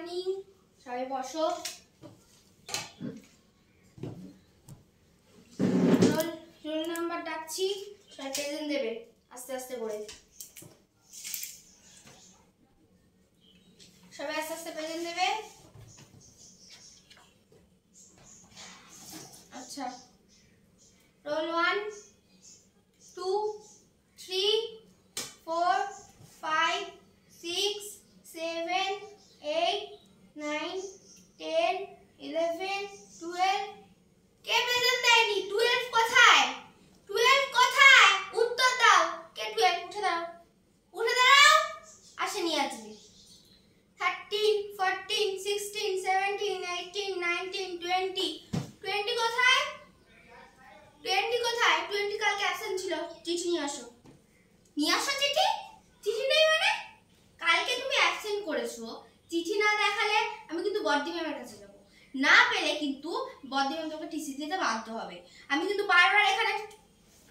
Morning, সবাই বসো। Roll number ডাকছি, সবাই প্রেজেন্ট দেবে আস্তে আস্তে করে। সবাই আস্তে আস্তে প্রেজেন্ট দেবে। আচ্ছা, রোল 1 2 3 4 5 6 7 8 9 10 11 12। কে প্রেজেন্ট দেয়নি? 12 কোথায়? 12 কোথায়? উত্তর দাও। কে 12? উঠে দাও, উঠে দাও। আসেনি আজকে। 13 14 16 17 18 19 20। 20 কোথায়? 20 কোথায়? 20 কালকে অ্যাবসেন্ট ছিল। চিঠি নিয়ে আসো। নিয়ে আসো চিঠি। চিঠি নেই মানে? কালকে তুমি অ্যাবসেন্ট করেছো, চিঠি না দেখালে আমি কিন্তু বড়দি ম্যামের কাছে যাব। না পেলে কিন্তু বড়দি ম্যাম তোমাকে টিসি দিতে বাধ্য হবে। আমি কিন্তু বারবার এখানে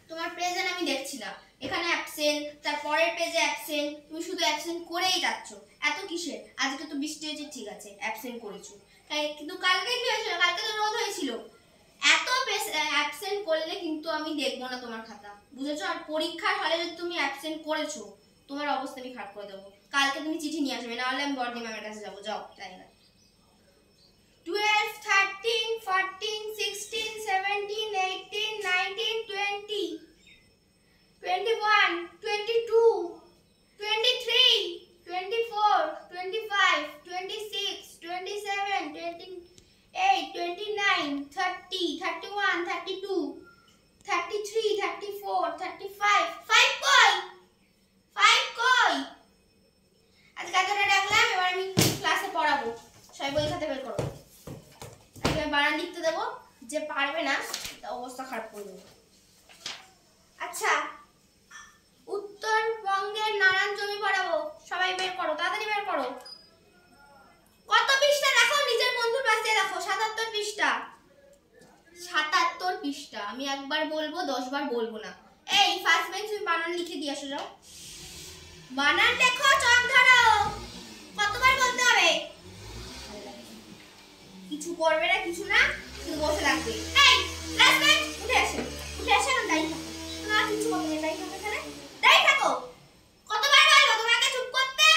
তোমার প্রেজেন্ট আমি দেখছি না, এখানে অ্যাবসেন্ট, তারপরের পেজে অ্যাবসেন্ট, তুমি শুধু অ্যাবসেন্ট করেই যাচ্ছ। এত কিসের? আজকে তো বৃষ্টি হয়েছে, ঠিক আছে অ্যাবসেন্ট করেছো, কিন্তু কালকে কি হয়েছিল? কালকে তো রোদ হয়েছিল। এত অ্যাবসেন্ট করলে কিন্তু আমি দেখবো না তোমার খাতা, বুঝেছো? আর পরীক্ষার হলে যদি তুমি অ্যাবসেন্ট করেছো, তোমার অবস্থা আমি খারাপ করে দেবো। কালকে তুমি চিঠি নিয়ে আসবে, না হলে আমি বড়দি ম্যামের কাছে যাবো। যাও জায়গা। 12 13 14 16 17 18 19 20 21 22 23 24 25 26 27 28 29 30 31 32 33 34 35 5 কই? 5 কই? আজকে এতটা ডাকলাম, এবার আমি ক্লাসে পড়াবো। সবাই বই খাতা বের করো। আজকে বানান লিখতে দেবো, যে পারবে না অবস্থা খারাপ করে দেবো। আচ্ছা, উত্তরবঙ্গের নানান জমি পড়াবো। সবাই বের করো, তাড়াতাড়ি বের করো। কত পৃষ্ঠা দেখো, নিজের বন্ধুর পাশে দেখো। 77 পৃষ্ঠা। 77 পৃষ্ঠা। আমি একবার বলবো, 10 বার বলবো না। এই ফার্স্ট বেঞ্চ, তুমি বানান লিখে দিয়ে আসো। যাও, বানান দেখো, চক ধরো। কতবার বলতে হবে? কিছু করবে না, কিছু না, শুধু বসে থাকবে। এই লাস্ট বেঞ্চ, উঠে আসো, উঠে আসো। না দাঁড়িয়ে থাকো, না কিছু করবে না, দাঁড়িয়ে থাকো এখানে, দাঁড়িয়ে থাকো। কতবার বলবো তোমাকে চুপ করতে?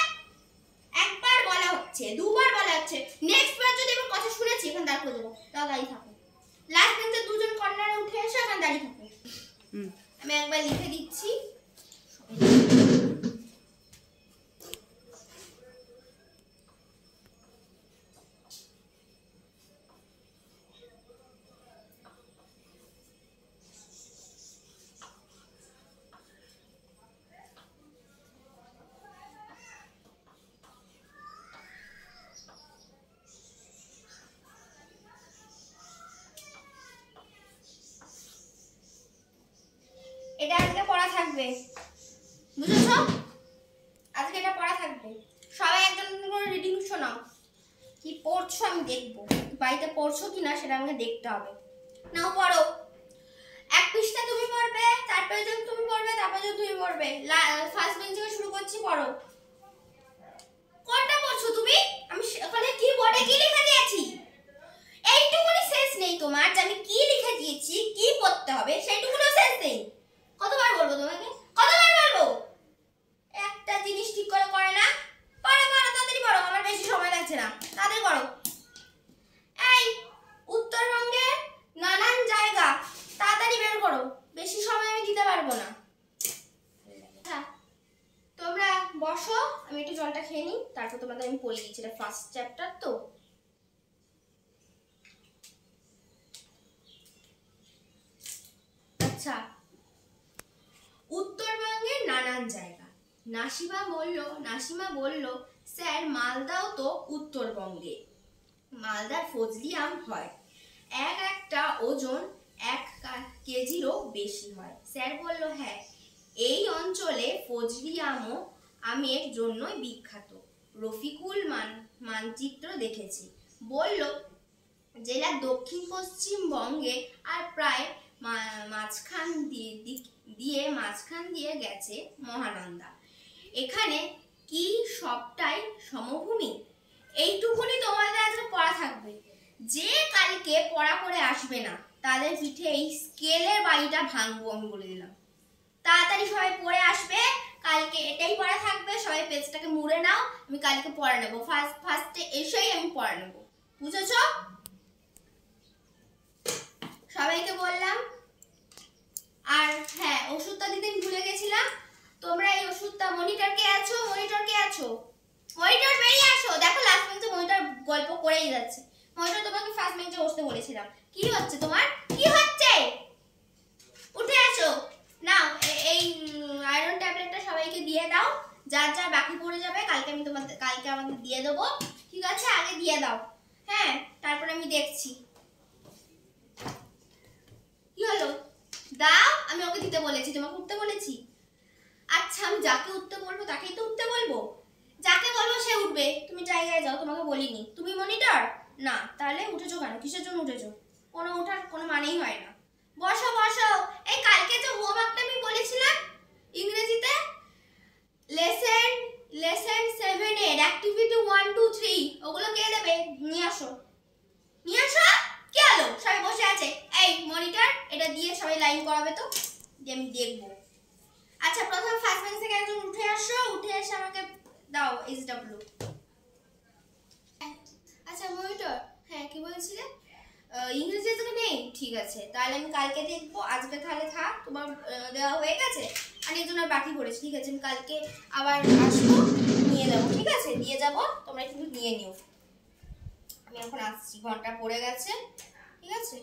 একবার বলা হচ্ছে, দুবার বলা হচ্ছে, নেক্সট বার যদি আমার কথা শুনেছি এখানে দাঁড় করে দেবো। তাও দাঁড়িয়ে থাকো। লাস্ট বেঞ্চে দুজন কর্নারে উঠে এসে এখানে দাঁড়িয়ে থাকো। আমি একবার লিখে দিচ্ছি। এটা আজকে পড়া থাকবে, বুঝেছো? আজকে এটা পড়া থাকবে। সবাই একজন করে রিডিং শোনাও। কি পড়ছো আমি দেখবো, বাড়িতে পড়ছো কিনা সেটা আমাকে দেখতে হবে। নাও পড়ো। এক পৃষ্ঠা তুমি পড়বে, তারপরে যখন তুমি পড়বে, তারপরে যখন তুমি পড়বে। ফার্স্ট বেঞ্চ থেকে শুরু করছি, পড়ো। কোনটা পড়ছো তুমি? আমি ওখানে কি বোর্ডে কি লিখে দিয়েছি এইটুকুনি সেন্স নেই তোমার, যে আমি কি লিখে দিয়েছি, কি পড়তে হবে সেইটুকুনো সেন্স নেই। কতবার বলবো তোমাকে? কতবার বলবো? একটা জিনিস ঠিক করে করে না। পড়ো পড়ো, তাড়াতাড়ি পড়ো, আমার বেশি সময় লাগছে না, তাড়াতাড়ি পড়ো। এই উত্তরবঙ্গের নানান জায়গা তাড়াতাড়ি বের করো, বেশি সময় আমি দিতে পারবো না। হ্যাঁ, তোমরা বসো, আমি একটু জলটা খেয়ে নিই, তারপর তোমাদের আমি পড়িয়ে দিচ্ছি। এটা ফার্স্ট চ্যাপ্টার তো। আচ্ছা, উত্তরবঙ্গের নানান জায়গা। নাসিমা বলল, স্যার মালদাও তো উত্তরবঙ্গে। মালদার ফজলি আম হয়, একটা ওজন 1 কেজিরও বেশি হয়। স্যার বলল, হ্যাঁ, এই অঞ্চলে ফজলি আমের জন্যই বিখ্যাত। রফিকুল মানচিত্র দেখেছি। বলল, জেলার দক্ষিণ পশ্চিম বঙ্গে আর প্রায় মাঝখান দিয়ে গেছে মহানন্দা। এখানে কি সবটাই সমভূমি? এইটুকুনি তোমাদের আজকে পড়া থাকবে। যে কালকে পড়া করে আসবে না তাদের পিঠে এই স্কেলের বাড়িটা ভাঙবো আমি বলে দিলাম। তাড়াতাড়ি সবাই পড়ে আসবে, কালকে এটাই পড়া থাকবে। সবাই পেজটাকে মুড়ে নাও, আমি কালকে পড়া নেব। ফার্স্টে এসেই আমি পড়া নেব, বুঝেছো? সবাইকে বললাম। আর হ্যাঁ, ওষুধটা দিতে আমি ভুলে গেছিলাম। তোমরা এই ওষুধটা, মনিটর কে আছো? মনিটর কে আছো? মনিটর বেরিয়ে আসো। দেখো লাস্ট বেঞ্চে মনিটর গল্প করেই যাচ্ছে। মনিটর তোমাকে ফার্স্ট বেঞ্চে বসতে বলেছিলাম। কি হচ্ছে তোমার? কি হচ্ছে? উঠে আসো। নাও এই আয়রন ট্যাবলেটটা সবাইকে দিয়ে দাও। যার যার বাকি পড়ে যাবে কালকে আমাদের দিয়ে দেবো, ঠিক আছে? আগে দিয়ে দাও, হ্যাঁ, তারপরে আমি দেখছি। কি হলো? দাও, আমি ওকে দিতে বলেছি, তোমাকে উঠতে বলেছি? আচ্ছা, আমি যাকে উঠতে বলবো তাকেই তো উঠতে বলবো। যাকে বলবো সে উঠবে, তুমি জায়গায় যাও, তোমাকে বলিনি। তুমি মনিটর না, তাহলে উঠেছো কেন? কিসের জন্য উঠেছো? কোনো ওঠার কোনো মানেই হয় না। বসো বসো। এই কালকে যে হোমওয়ার্কটা আমি বলেছিলাম ইংরেজিতে, লেসন 7 এর অ্যাক্টিভিটি 1 2 3 ওগুলো কে দেবে? নিয়ে আসো, নিয়ে আসো। কি হলো? সবাই বসে আছে। এই মনিটর, এটা দিয়ে সবাই লাইন করাবে তো, যে আমি দেখবো। আচ্ছা, প্রথম ফার্স্ট বেঞ্চ থেকে একজন উঠে আসো, উঠে এসে আমাকে দাও SW। আচ্ছা মনিটর, হ্যাঁ কি বলছিলে? ইংরেজি তো নেই, ঠিক আছে, তাহলে আমি কালকে দেখবো। আজকে তাহলে থাক, তোমার দেওয়া হয়ে গেছে। আর একজন আর বাকি পড়েছে, ঠিক আছে, আমি কালকে আবার আসবো, নিয়ে যাবো, ঠিক আছে? দিয়ে যাবো, তোমরা একটু নিয়ে নিও। আমি এখন আসছি, ঘন্টা পড়ে গেছে, ঠিক আছে?